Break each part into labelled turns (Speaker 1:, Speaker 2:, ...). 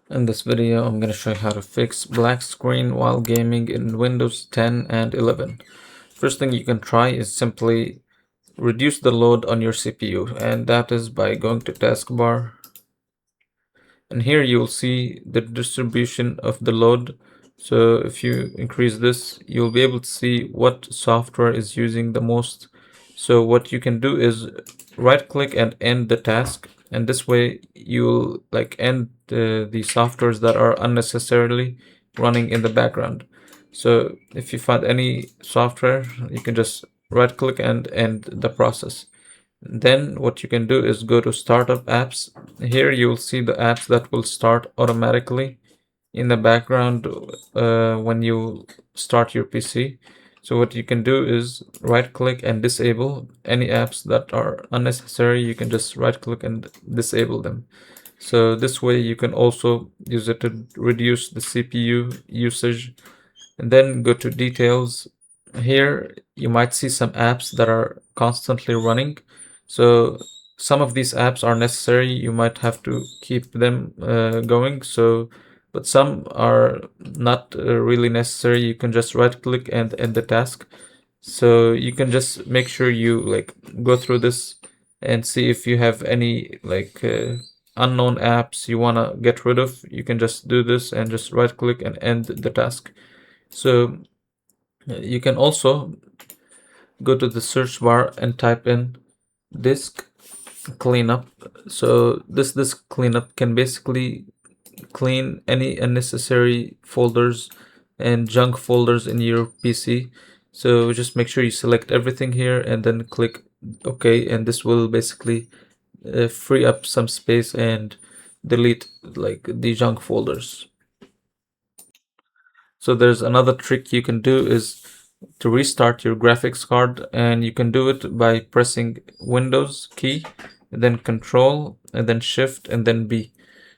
Speaker 1: In this video, I'm going to show you how to fix black screen while gaming in Windows 10 and 11. First thing you can try is simply reduce the load on your CPU, and that is by going to taskbar. And here you'll see the distribution of the load. So if you increase this, you'll be able to see what software is using the most. So what you can do is right click and end the task, and this way you'll end the softwares that are unnecessarily running in the background. So if you find any software, you can just right click and end the process. Then what you can do is go to startup apps. Here you will see the apps that will start automatically in the background when you start your PC. So what you can do is right click and disable any apps that are unnecessary. You can just right click and disable them. So this way you can also use it to reduce the CPU usage. And then go to details. Here you might see some apps that are constantly running. So some of these apps are necessary. You might have to keep them going. But some are not really necessary. You can just right click and end the task. So you can just make sure you go through this and see if you have any unknown apps you want to get rid of. You can just do this and just right click and end the task. So you can also go to the search bar and type in disk cleanup. So this disk cleanup can basically clean any unnecessary folders and junk folders in your PC. So just make sure you select everything here and then click OK, and this will basically free up some space and delete the junk folders. So there's another trick you can do is to restart your graphics card, and you can do it by pressing Windows key and then Control and then Shift and then B.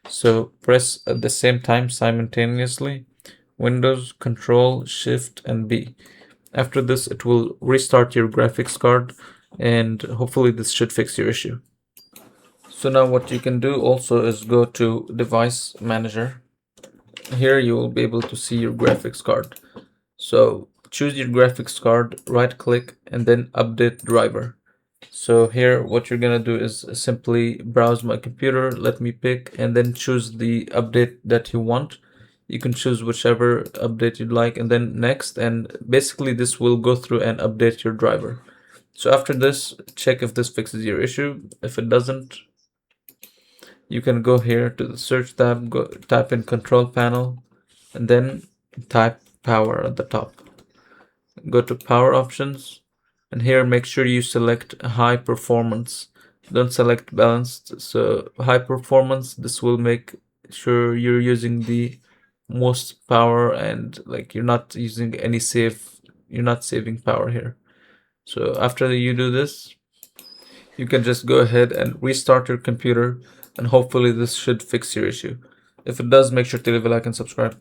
Speaker 1: So press at the same time simultaneously Windows, Control, Shift and B. After this it will restart your graphics card, and hopefully this should fix your issue. So now what you can do also is go to Device Manager. Here you will be able to see your graphics card. So choose your graphics card, right click and then update driver. So here what you're gonna do is simply browse my computer, let me pick, and then choose the update that you want. You can choose whichever update you'd like and then next, and basically this will go through and update your driver. So after this, check if this fixes your issue. If it doesn't, you can go here to the search tab, go type in control panel and then type power at the top. Go to power options, and here make sure you select high performance. Don't select balanced. So high performance, this will make sure you're using the most power and you're not using any you're not saving power here. So after you do this, you can just go ahead and restart your computer, and hopefully this should fix your issue. If it does, make sure to leave a like and subscribe.